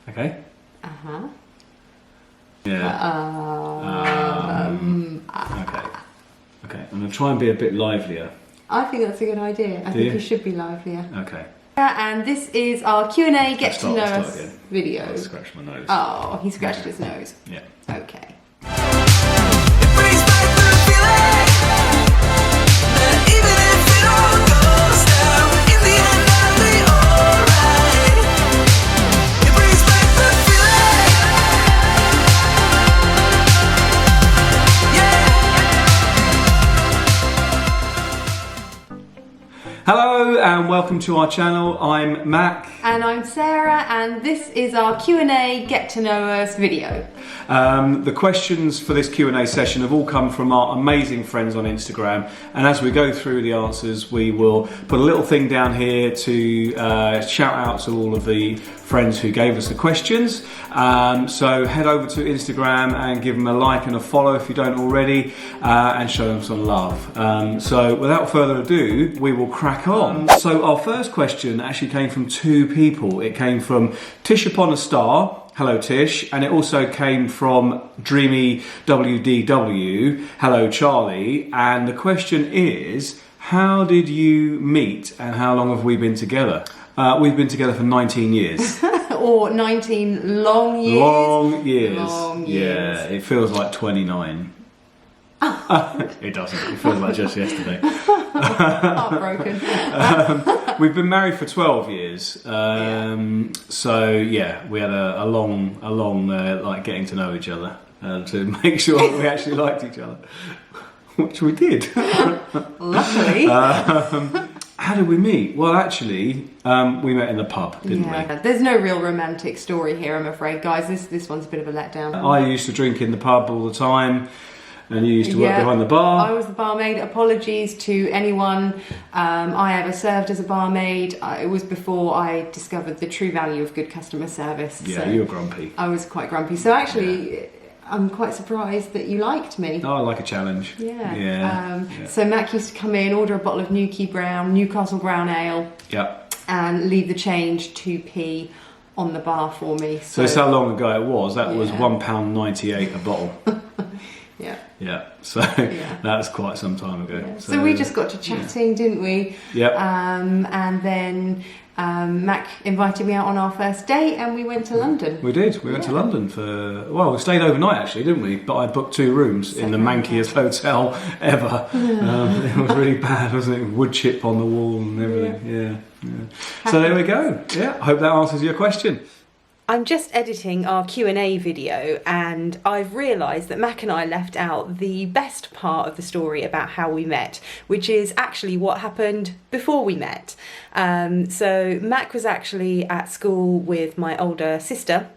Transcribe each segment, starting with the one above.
Okay. Uh-huh. Yeah. Okay. Okay. I'm going to try and be a bit livelier. I think that's a good idea. I think you should be livelier. Okay. And this is our Q&A Get to Know Us again. video. I scratched my nose. Oh, he scratched his nose. Yeah. Okay. Hello and welcome to our channel. I'm Mac. And I'm Sarah, and this is our Q&A Get to Know Us video. The questions for this Q&A session have all come from our amazing friends on Instagram, and as we go through the answers we will put a little thing down here to shout out to all of the friends who gave us the questions. So head over to Instagram and give them a like and a follow if you don't already, and show them some love. So without further ado, we will crack on. So our first question actually came from two people. It came from Tish Upon a Star. Hello Tish, and it also came from Dreamy WDW. Hello Charlie, and the question is, how did you meet and how long have we been together? We've been together for 19 years. Or 19 long years. Long years. Long years. Yeah, it feels like 29. It doesn't, it feels like just yesterday. Heartbroken. We've been married for 12 years. So yeah, we had a long like getting to know each other to make sure that we actually liked each other, which we did. Luckily. How did we meet? Well, actually, we met in the pub, didn't we? There's no real romantic story here, I'm afraid, guys. This one's a bit of a letdown. I used to drink in the pub all the time, and you used to work behind the bar. I was the barmaid. Apologies to anyone I ever served as a barmaid. It was before I discovered the true value of good customer service. Yeah, so you were grumpy. I was quite grumpy. So actually, I'm quite surprised that you liked me. Oh, I like a challenge. Yeah. So Mac used to come in, order a bottle of Newcastle Brown Ale. Yep. And leave the change 2p on the bar for me. So that's how long ago it was. That was £1.98 a bottle. Yeah. Yeah, so that's quite some time ago. Yeah. So we just got to chatting, didn't we? Yep. And then Mac invited me out on our first date and we went to London. We did. We went to London we stayed overnight actually, didn't we? But I booked 2 rooms in the mankiest hotel ever. It was really bad, wasn't it? Wood chip on the wall and everything. Yeah. So there we go. Yeah, I hope that answers your question. I'm just editing our Q&A video and I've realised that Mac and I left out the best part of the story about how we met, which is actually what happened before we met. So Mac was actually at school with my older sister.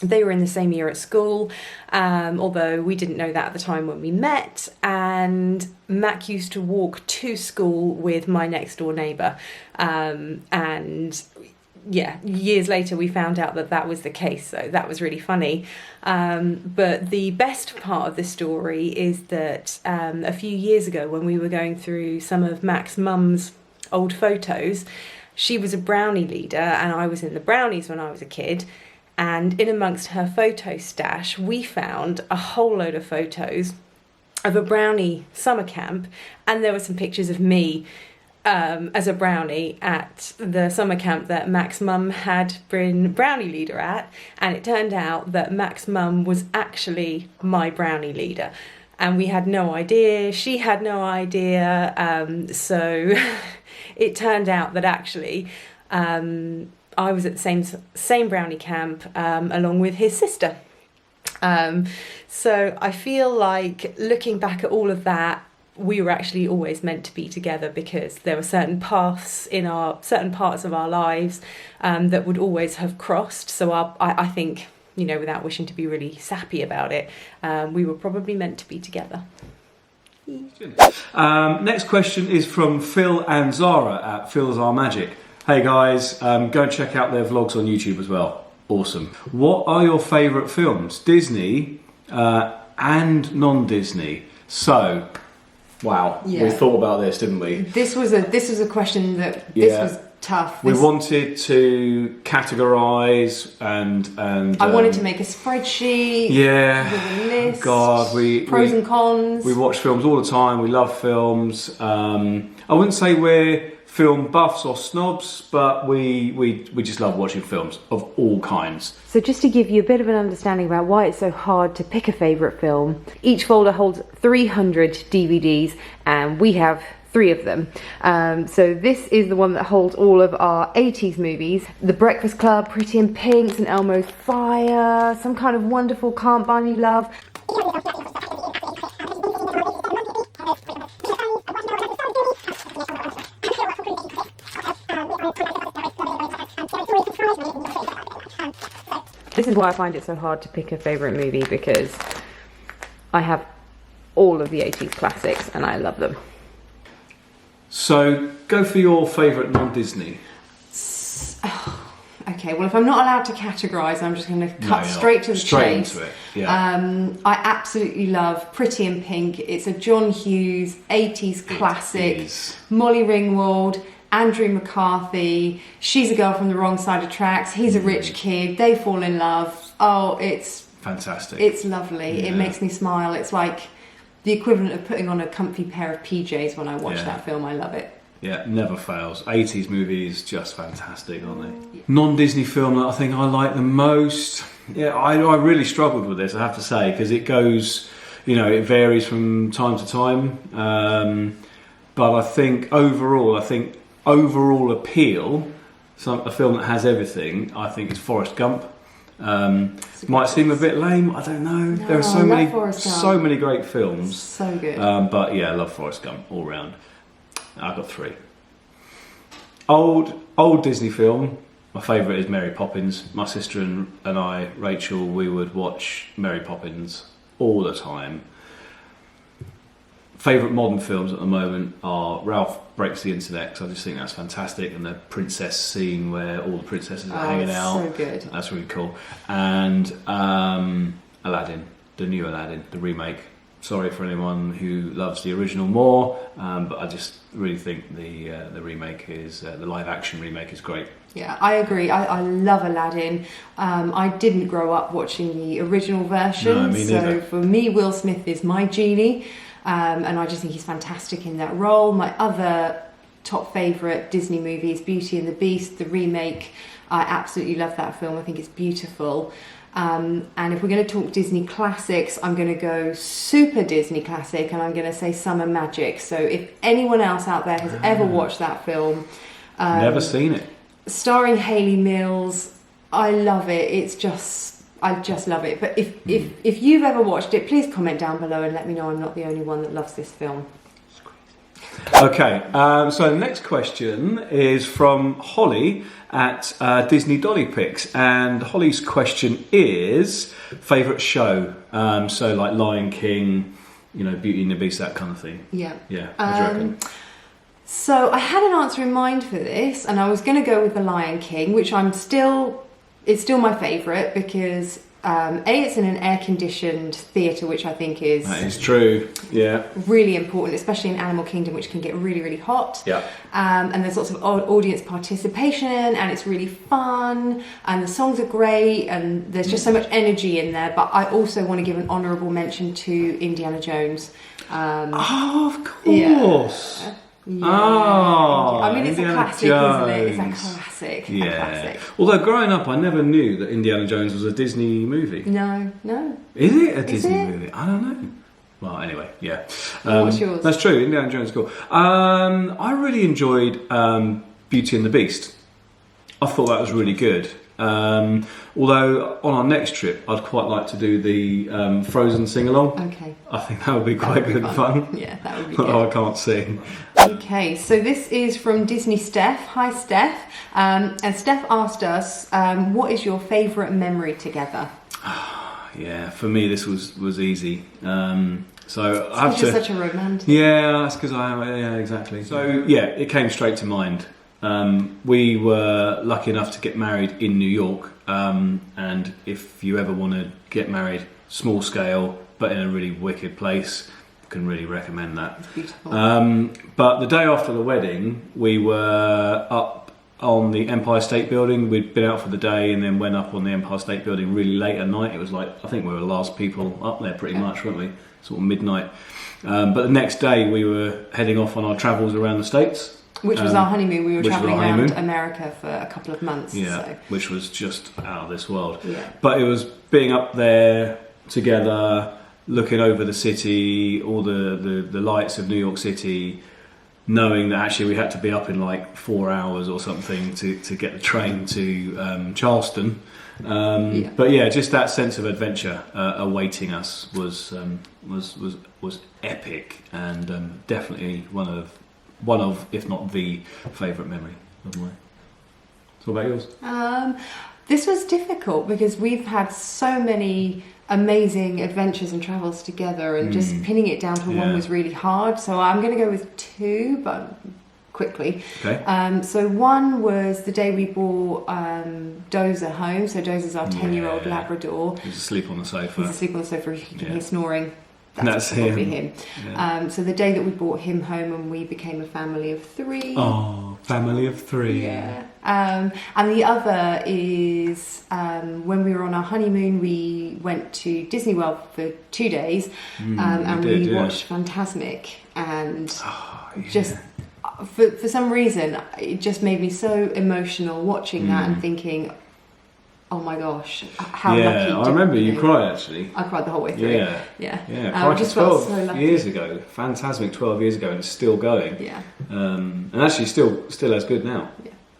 They were in the same year at school, although we didn't know that at the time when we met, and Mac used to walk to school with my next door neighbour, and yeah, years later we found out that that was the case, so that was really funny. But the best part of the story is that a few years ago when we were going through some of Mac's mum's old photos, she was a brownie leader and I was in the brownies when I was a kid, and in amongst her photo stash we found a whole load of photos of a brownie summer camp, and there were some pictures of me as a brownie at the summer camp that Mac's mum had been brownie leader at, and it turned out that Mac's mum was actually my brownie leader, and we had no idea, she had no idea, so it turned out that actually I was at the same brownie camp along with his sister. So I feel like looking back at all of that, we were actually always meant to be together, because there were certain paths in certain parts of our lives that would always have crossed. So I think, you know, without wishing to be really sappy about it, we were probably meant to be together. Next question is from Phil and Zara at Phil's Our Magic. Hey guys, go and check out their vlogs on YouTube as well. Awesome. What are your favourite films? Disney and non-Disney. Wow, we thought about this, didn't we? This was a question that this was tough. We wanted to categorise and I wanted to make a spreadsheet. Yeah. With a list. God, pros and cons. We watch films all the time. We love films. I wouldn't say we're film buffs or snobs, but we just love watching films of all kinds. So just to give you a bit of an understanding about why it's so hard to pick a favourite film, each folder holds 300 DVDs and we have 3 of them. So this is the one that holds all of our 80s movies. The Breakfast Club, Pretty in Pink, St Elmo's Fire, Some Kind of Wonderful, Can't Buy Me Love. This is why I find it so hard to pick a favourite movie, because I have all of the 80s classics and I love them. So go for your favourite non-Disney. Okay, well if I'm not allowed to categorise, I'm just going to cut straight to the chase. Into it, yeah. I absolutely love Pretty in Pink. It's a John Hughes 80s classic. Molly Ringwald, Andrew McCarthy, she's a girl from the wrong side of tracks, he's a rich kid, they fall in love. Oh, it's fantastic. It's lovely. Yeah. It makes me smile. It's like the equivalent of putting on a comfy pair of PJs when I watch that film. I love it. Yeah, never fails. 80s movies, just fantastic, aren't they? Yeah. Non-Disney film that I think I like the most. Yeah, I really struggled with this, I have to say, because it goes, it varies from time to time. But I think overall appeal, a film that has everything, I think is Forrest Gump. Might seem a bit lame, I don't know. There are so many great films. So good. But yeah, I love Forrest Gump all round. I've got 3. Old Disney film. My favourite is Mary Poppins. My sister and I, Rachel, we would watch Mary Poppins all the time. Favourite modern films at the moment are Ralph Breaks the Internet, because I just think that's fantastic, and the princess scene where all the princesses are hanging out. So good. That's really cool. And Aladdin, the new Aladdin, the remake. Sorry for anyone who loves the original more, but I just really think the remake the live action remake is great. Yeah, I agree. I love Aladdin. I didn't grow up watching the original version, no, me neither. So for me, Will Smith is my genie. And I just think he's fantastic in that role. My other top favourite Disney movie is Beauty and the Beast, the remake. I absolutely love that film. I think it's beautiful. And if we're going to talk Disney classics, I'm going to go super Disney classic, and I'm going to say Summer Magic. So if anyone else out there has ever watched that film... Never seen it. Starring Hayley Mills, I love it. I just love it. But if you've ever watched it, please comment down below and let me know I'm not the only one that loves this film. Okay, so the next question is from Holly at Disney Dolly Picks, and Holly's question is favourite show. So like Lion King, Beauty and the Beast, that kind of thing. Yeah. Yeah. What do you reckon? So I had an answer in mind for this, and I was going to go with The Lion King, which it's still my favourite because it's in an air-conditioned theatre, which I think is... That is true, yeah. Really important, especially in Animal Kingdom, which can get really, really hot. Yeah. And there's lots of audience participation, and it's really fun, and the songs are great, and there's just so much energy in there. But I also want to give an honourable mention to Indiana Jones. Of course! Yeah. Yeah, I mean, it's Indiana a classic, Jones. Isn't it? It's a classic. Yeah. A classic. Although growing up, I never knew that Indiana Jones was a Disney movie. No. Is it a Disney movie? I don't know. Well, anyway, yeah. What's yours? That's true. Indiana Jones is cool. I really enjoyed Beauty and the Beast. I thought that was really good. Although on our next trip, I'd quite like to do the Frozen sing-along. Okay. I think that would be quite good fun. Yeah, that would be good. Oh, I can't sing. Okay, so this is from Disney Steph. Hi, Steph. And Steph asked us, what is your favourite memory together? Yeah, for me this was easy. So I have to. You're such a romantic. Yeah, that's because I am. Yeah, exactly. So yeah, it came straight to mind. We were lucky enough to get married in New York, and if you ever want to get married small scale but in a really wicked place, I can really recommend that. It's beautiful. But the day after the wedding, we were up on the Empire State Building. We'd been out for the day and then went up on the Empire State Building really late at night. It was like, I think we were the last people up there pretty much, weren't we? Sort of midnight. But the next day we were heading off on our travels around the States. Which was our honeymoon. We were travelling around honeymoon. America for a couple of months. Yeah, so. which was just out of this world. Yeah. But it was being up there together, looking over the city, all the lights of New York City, knowing that actually we had to be up in like 4 hours or something to get the train to Charleston. But yeah, just that sense of adventure awaiting us was epic, and definitely one of, if not the favourite memory of mine. So what about yours? This was difficult because we've had so many amazing adventures and travels together, and just pinning it down to one was really hard. So I'm going to go with 2, but quickly. Okay. So one was the day we brought Dozer home. So Dozer's our 10-year-old Labrador. He's asleep on the sofa. He's asleep on the sofa. You can hear snoring. That's probably him. him. Yeah. So the day that we brought him home and we became a family of 3. Oh, family of 3. Yeah. And the other is when we were on our honeymoon, we went to Disney World for 2 days, and we watched Fantasmic, and just for some reason it just made me so emotional watching that and thinking, oh my gosh, how lucky. I remember you cried actually. I cried the whole way through. Yeah. I just felt so lucky. years ago. Fantasmic 12 years ago, and it's still going. Yeah. And actually still as good now.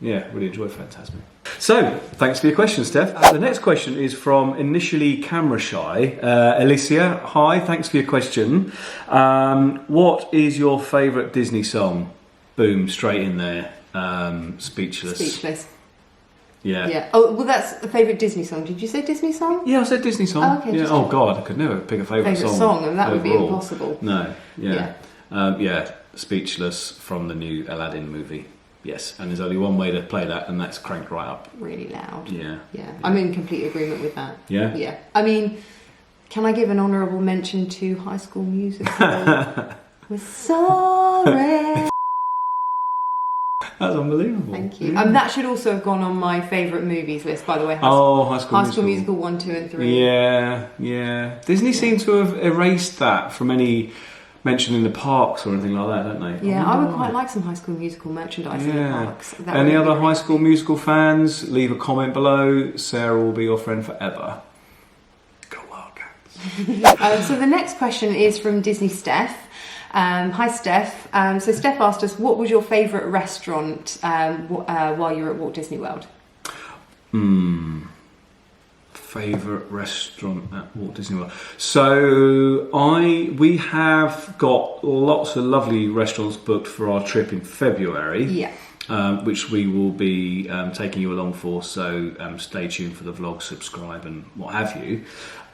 Yeah, really enjoyed Fantasmic. So, thanks for your question, Steph. The next question is from Initially Camera Shy. Alicia, hi, thanks for your question. What is your favourite Disney song? Boom, straight in there. Speechless. Speechless. Yeah. Yeah. Oh, well, that's a favourite Disney song. Did you say Disney song? Yeah, I said Disney song. Oh, okay, yeah. Oh God, I could never pick a favourite song. And that overall. would be impossible. No. Yeah. Speechless from the new Aladdin movie. Yes, and there's only one way to play that, and that's cranked right up. Really loud. Yeah. I'm in complete agreement with that. Yeah. Yeah. I mean, can I give an honourable mention to High School Musical? We're sorry. That's unbelievable. Thank you. Yeah. That should also have gone on my favourite movies list, by the way. High School Musical 1, 2 and 3. Yeah. Disney seem to have erased that from any mention in the parks or anything like that, don't they? Yeah, I would quite like some High School Musical merchandise in the parks. Any other High School Musical fans? Leave a comment below. Sarah will be your friend forever. Go Wildcats. So the next question is from Disney Steph. Hi Steph. So Steph asked us, what was your favourite restaurant while you were at Walt Disney World? Favourite restaurant at Walt Disney World. So we have got lots of lovely restaurants booked for our trip in February. Yeah. Which we will be taking you along for. So stay tuned for the vlog, subscribe, and what have you.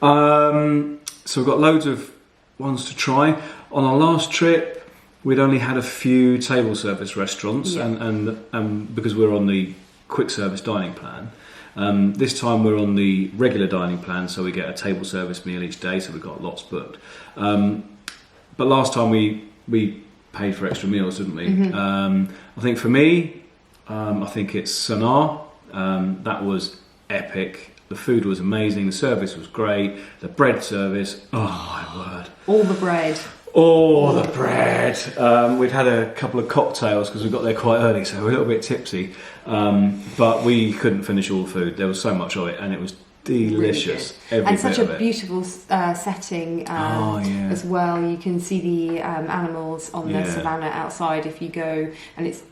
So we've got loads of ones to try. On our last trip, we'd only had a few table service restaurants, and because we're on the quick service dining plan. This time we're on the regular dining plan, so we get a table service meal each day, so we've got lots booked. But last time we paid for extra meals, didn't we? I think for me, I think it's Sonar. That was epic. The food was amazing, the service was great, the bread service, oh my word. All the bread. Oh, the bread. We'd had a couple of cocktails because we got there quite early, so we're a little bit tipsy. But we couldn't finish all the food. There was so much of it, and it was delicious. Really and such a beautiful setting as well. You can see the animals on the savannah outside if you go, and it's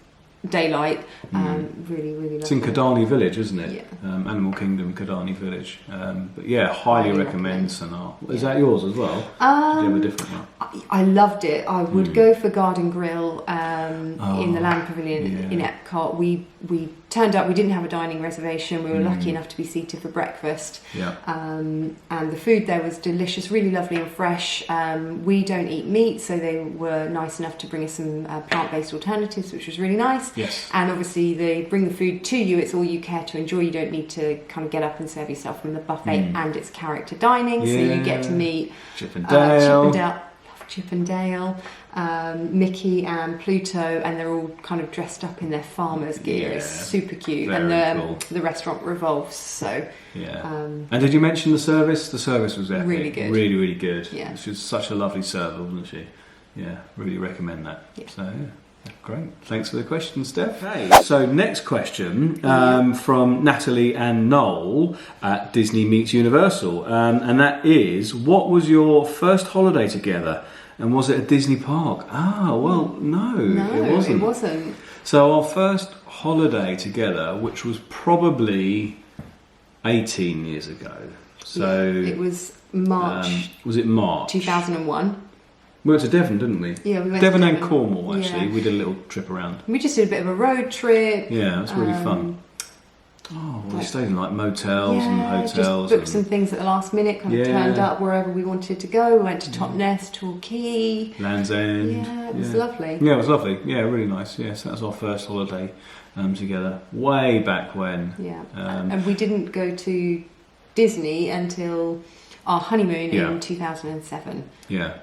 daylight. Really lovely. It's in Kidani Village, isn't it? Yeah. Animal Kingdom, Kidani Village. But yeah, highly recommend Sonar. Is that yours as well? Did you have a different one? I loved it. I would go for Garden Grill in the Land Pavilion in Epcot. We turned up, we didn't have a dining reservation. We were lucky enough to be seated for breakfast. Yeah. And the food there was delicious, really lovely and fresh. We don't eat meat, so they were nice enough to bring us some plant-based alternatives, which was really nice. Yes. And obviously they bring the food to you. It's all you care to enjoy. You don't need to kind of get up and serve yourself from the buffet, and it's character dining, so you get to meet Chip and Dale. Love Chip and Dale, Mickey and Pluto, and they're all kind of dressed up in their farmers' gear. It's super cute, and the restaurant revolves. So and did you mention the service? The service was epic. Really good, really good. Yeah, she was such a lovely server, wasn't she? Yeah, really recommend that. Yeah. So great. Thanks for the question, Steph. Okay. So next question from Natalie and Noel at Disney Meets Universal, and that is, what was your first holiday together, and was it a Disney park? No, it wasn't. So our first holiday together, which was probably 18 years ago. So it was March. Was it March 2001? We went to Devon, didn't we? Yeah, we went Devon to and Cornwall, actually. Yeah. We did a little trip around. We just did a bit of a road trip. Yeah, it was really fun. We stayed in like motels and hotels. Just booked some things at the last minute, kind of turned up wherever we wanted to go. We went to Totnes, Torquay. Land's End. Yeah, it was lovely. Yeah, it was lovely. Yeah, really nice. Yeah, so that was our first holiday together. Way back when. Yeah, and we didn't go to Disney until our honeymoon in 2007. Yeah.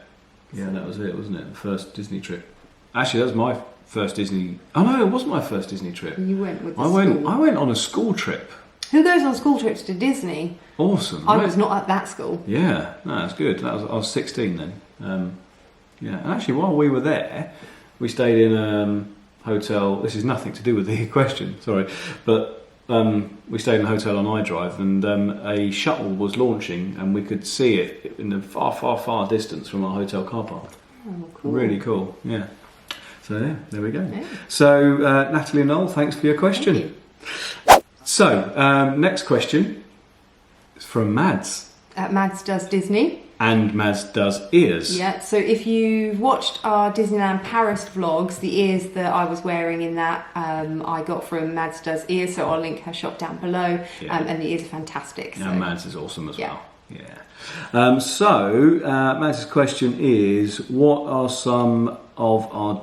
Yeah, that was it, wasn't it? The first Disney trip. Actually, that was my first Disney... Oh, no, it wasn't my first Disney trip. You went with the school. I went on a school trip. Who goes on school trips to Disney? Awesome. I was not at that school. Yeah, no, that's good. I was 16 then. And actually, while we were there, we stayed in a hotel... This is nothing to do with the question, sorry. But... we stayed in a hotel on iDrive, and a shuttle was launching, and we could see it in the far distance from our hotel car park. Oh, cool. Really cool, yeah. So yeah, there we go. Yeah. So Natalie and Noel, thanks for your question. Thank you. So next question is from Mads. Mads Does Disney. And Mads Does Ears. Yeah, so if you've watched our Disneyland Paris vlogs, the ears that I was wearing in that I got from Mads Does Ears, so I'll link her shop down below, and the ears are fantastic. So. And Mads is awesome as well. Yeah. So Mads' question is, what are some of our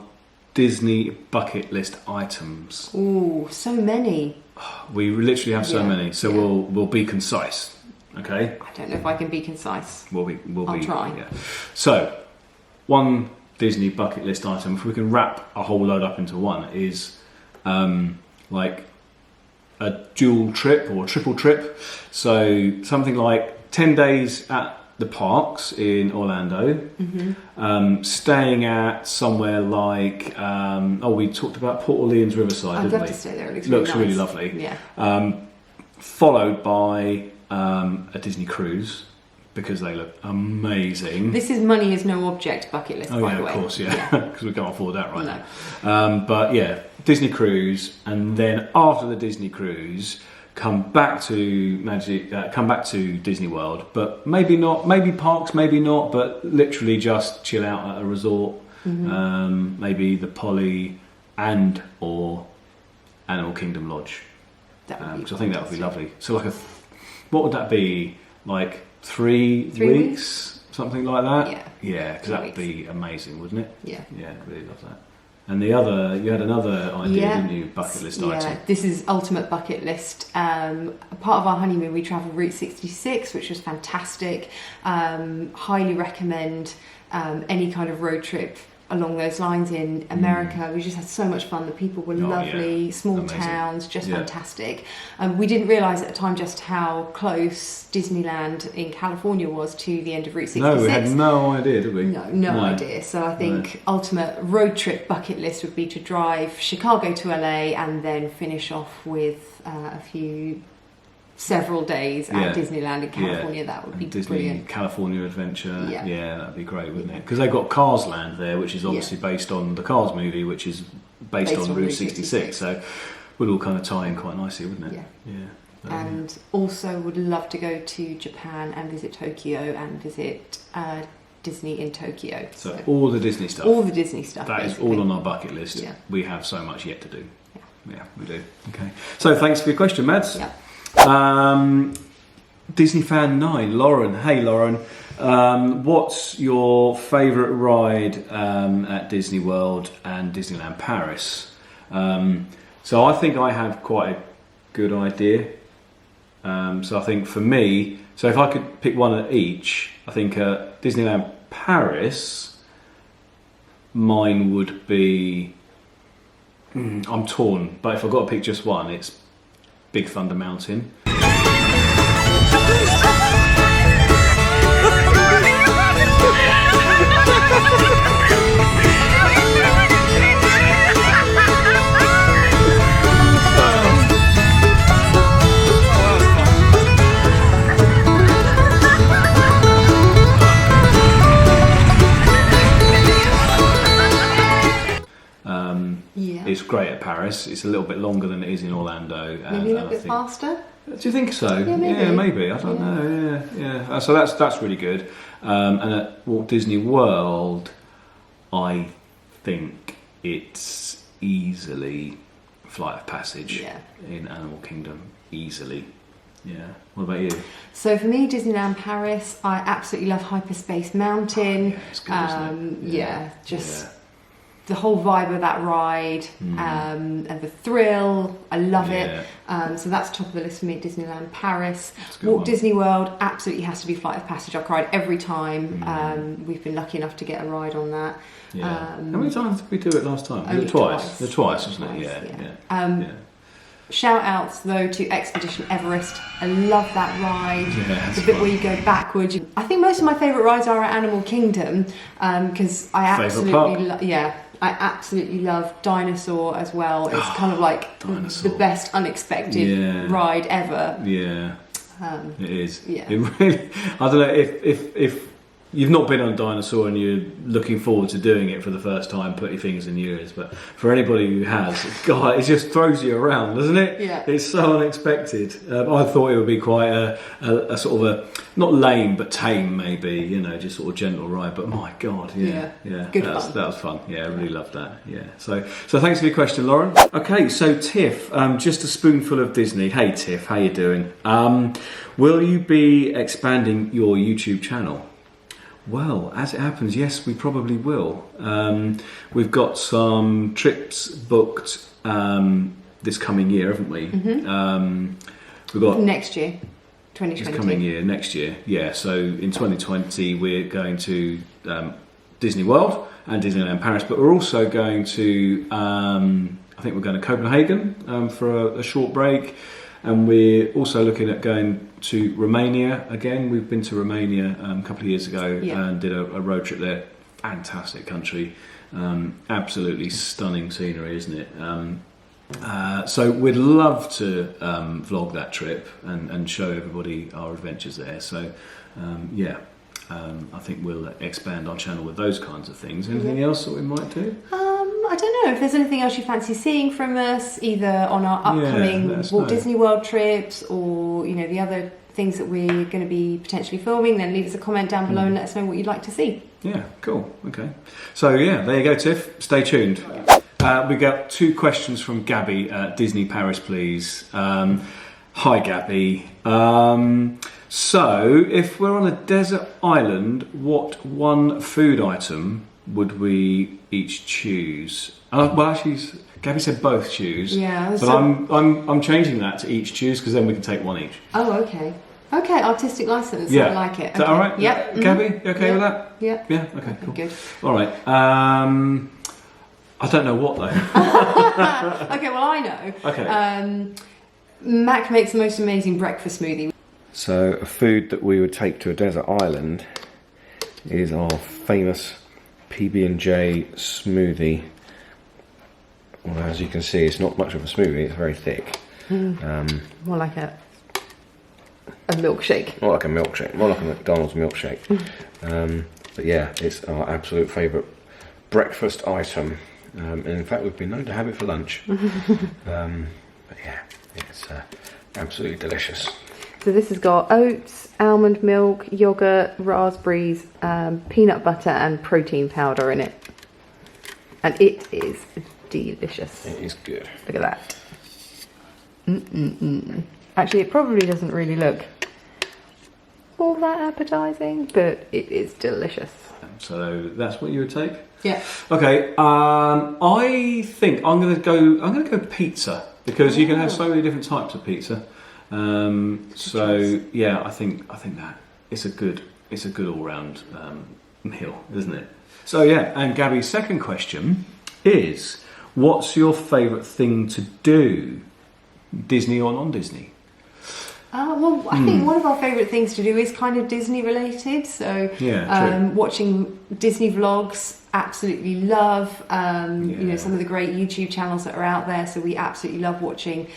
Disney bucket list items? Ooh, so many. We literally have so many, so we'll be concise. Okay. I don't know if I can be concise. I'll try. Yeah. So, one Disney bucket list item, if we can wrap a whole load up into one, is like a dual trip or triple trip. So something like 10 days at the parks in Orlando, staying at somewhere like we talked about Port Orleans Riverside. I'd love to stay there. It looks really lovely. Yeah. Followed by a Disney cruise, because they look amazing. This is money is no object bucket list, by the way. Of course, because we can't afford that right now. But yeah, Disney cruise, and then after the Disney cruise, come back to Disney World, but maybe not, maybe parks, maybe not, but literally just chill out at a resort, maybe the Poly and or Animal Kingdom Lodge. Because I think that would be lovely. So like what would that be? Like 3 weeks? Something like that? Yeah, because that would be amazing, wouldn't it? Yeah, I'd really love that. And you had another idea, didn't you? Bucket list item. Yeah, this is ultimate bucket list. Part of our honeymoon, we travelled Route 66, which was fantastic. Highly recommend any kind of road trip along those lines in America. We just had so much fun. The people were lovely, small towns, just fantastic. We didn't realise at the time just how close Disneyland in California was to the end of Route 66. No, we had no idea, did we? No idea. So I think ultimate road trip bucket list would be to drive Chicago to LA and then finish off with several days at Disneyland in California. That would be Disney brilliant. California Adventure. Yeah, that'd be great, wouldn't it? Because they've got Cars Land there, which is obviously based on the Cars movie, which is based on Route 66. So would all kind of tie in quite nicely, wouldn't it? Yeah. And also would love to go to Japan and visit Tokyo and visit Disney in Tokyo. So all the Disney stuff. All the Disney stuff. That basically. is all on our bucket list. Yeah. We have so much yet to do. Yeah, we do. Okay. So thanks for your question, Mads. Yeah. Disney Fan 9, Lauren. Hey, Lauren. What's your favourite ride at Disney World and Disneyland Paris? So I think I have quite a good idea. So I think for me, so if I could pick one at each, I think Disneyland Paris mine would be. I'm torn, but if I've got to pick just one, it's Big Thunder Mountain. It's great at Paris. It's a little bit longer than it is in Orlando. Maybe a little bit faster? Do you think so? Yeah, maybe. I don't know. Yeah. So that's really good. And at Walt Disney World, I think it's easily Flight of Passage in Animal Kingdom. Easily. Yeah. What about you? So for me, Disneyland Paris, I absolutely love Hyperspace Mountain. It's good, isn't it? The whole vibe of that ride and the thrill, I love it. So that's top of the list for me at Disneyland Paris. Walt Disney World absolutely has to be Flight of Passage. I cried every time. We've been lucky enough to get a ride on that. How many times did we do it last time? Only twice. Twice, wasn't it? Yeah. Shout outs though to Expedition Everest. I love that ride. Yeah, the bit where you go backwards. I think most of my favourite rides are at Animal Kingdom because I absolutely love Dinosaur as well. It's kind of like the best unexpected ride ever. Yeah, it is. Yeah. It really, I don't know if you've not been on Dinosaur and you're looking forward to doing it for the first time, put your fingers in your ears. But for anybody who has, God, it just throws you around, doesn't it? Yeah. It's so unexpected. I thought it would be quite a sort of a, not lame, but tame maybe, just sort of gentle ride. But my God, yeah. Good that fun. was fun. Yeah, I really loved that. Yeah. So thanks for your question, Lauren. Okay, so Tiff, just a spoonful of Disney. Hey Tiff, how you doing? Will you be expanding your YouTube channel? Well, as it happens, yes, we probably will. We've got some trips booked this coming year, haven't we? We've got next year, 2020. This coming year, next year, yeah. So in 2020, we're going to Disney World and Disneyland Paris, but we're also going to, I think we're going to Copenhagen for a short break. And we're also looking at going to Romania again. We've been to Romania a couple of years ago and did a road trip there. Fantastic country, absolutely stunning scenery, isn't it? So we'd love to vlog that trip and show everybody our adventures there. So I think we'll expand our channel with those kinds of things. Anything else that we might do? I don't know if there's anything else you fancy seeing from us, either on our upcoming Walt Disney World trips or the other things that we're going to be potentially filming. Then leave us a comment down below and let us know what you'd like to see. Yeah, cool. Okay. So there you go, Tiff. Stay tuned. We got 2 questions from Gabby at Disney Paris, please. Hi, Gabby. So, if we're on a desert island, what one food item would we each choose? Well, actually, Gabby said both choose. Yeah. But I'm changing that to each choose because then we can take one each. Oh, okay. Okay, artistic license. Yeah. I like it. Is that all right? Yep. Gabby, you okay with that? Yeah. Yeah. Okay. Cool. Good. All right. I don't know what though. Okay. Well, I know. Okay. Mac makes the most amazing breakfast smoothie. So a food that we would take to a desert island is our famous PB&J smoothie. Well, as you can see, it's not much of a smoothie, it's very thick. More like a milkshake. More like a milkshake, more like a McDonald's milkshake. But yeah, it's our absolute favourite breakfast item. And in fact, we've been known to have it for lunch. But yeah, it's absolutely delicious. So this has got oats, almond milk, yogurt, raspberries, peanut butter and protein powder in it. And it is delicious. It is good. Look at that. Actually, it probably doesn't really look all that appetising, but it is delicious. So that's what you would take? Yeah. Okay. I think I'm gonna go pizza because you can have so many different types of pizza. So yeah, I think that it's a good all round meal, isn't it? So yeah, and Gabby's second question is, what's your favourite thing to do, Disney or non-Disney? Well, I think one of our favourite things to do is kind of Disney related. So watching Disney vlogs, absolutely love. You know, some of the great YouTube channels that are out there. So we absolutely love watching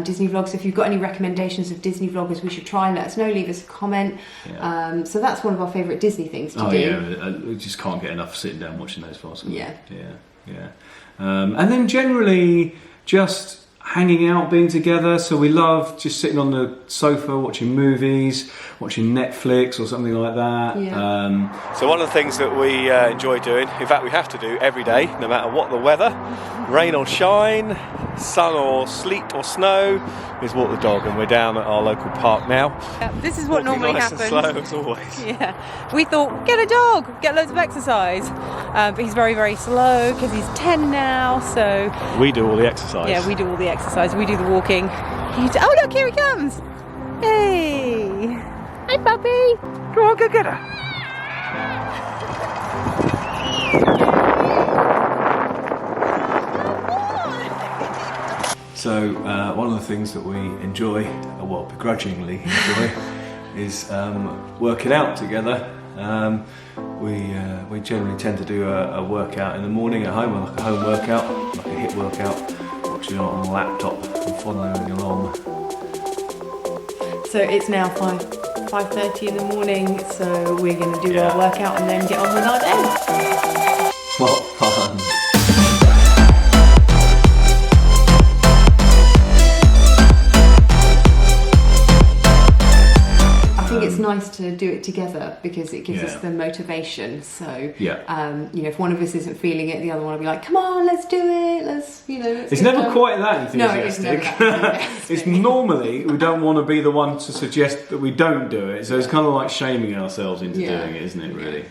Disney vlogs. If you've got any recommendations of Disney vloggers we should try, let us know. Leave us a comment. Yeah. So that's one of our favourite Disney things to do. Yeah, we just can't get enough sitting down watching those vlogs. And then generally just hanging out, being together. So we love just sitting on the sofa watching movies, watching Netflix or something like that. Yeah. So one of the things that we enjoy doing, in fact we have to do every day, no matter what the weather, rain or shine, sun or sleet or snow, is walk the dog. And we're down at our local park now. This is what normally nice happens. And slow as always. Yeah, we thought, get a dog, get loads of exercise. But he's very, very slow because he's 10 now, so... We do all the exercise. Yeah, we do all the exercise, we do the walking. Oh look, here he comes! Hey! Hi puppy! Go on, go get her. So one of the things that we enjoy, well, begrudgingly enjoy, is working out together. We generally tend to do a workout in the morning at home, like a home workout, like a HIIT workout, watching it on the laptop and following along. So it's now 5:30 in the morning, so we're going to do our workout and then get on with our day. What fun! It's nice to do it together because it gives us the motivation. So, you know, if one of us isn't feeling it, the other one will be like, "Come on, let's do it. Let's, you know." It's never quite that enthusiastic. No, it's never that enthusiastic. It's normally we don't want to be the one to suggest that we don't do it. So it's kind of like shaming ourselves into doing it, isn't it? Really,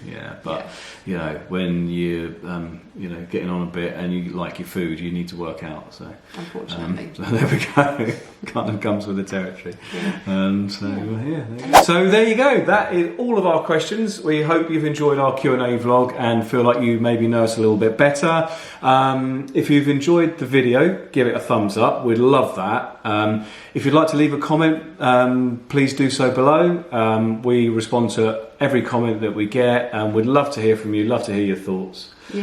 But you know, when you you know, getting on a bit and you like your food, you need to work out. So unfortunately, so there we go. Kind of comes with the territory. So there you go. That is all of our questions. We hope you've enjoyed our Q&A vlog and feel like you maybe know us a little bit better. If you've enjoyed the video, give it a thumbs up. We'd love that. If you'd like to leave a comment, please do so below. We respond to every comment that we get and we'd love to hear from you, love to hear your thoughts. If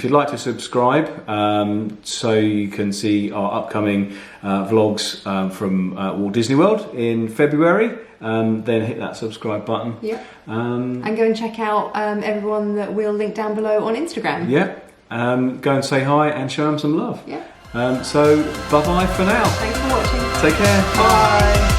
you'd like to subscribe so you can see our upcoming vlogs from Walt Disney World in February, then hit that subscribe button. And go and check out everyone that we'll link down below on Instagram. Go and say hi and show them some love. So bye bye for now. Thanks for watching. Take care. Bye.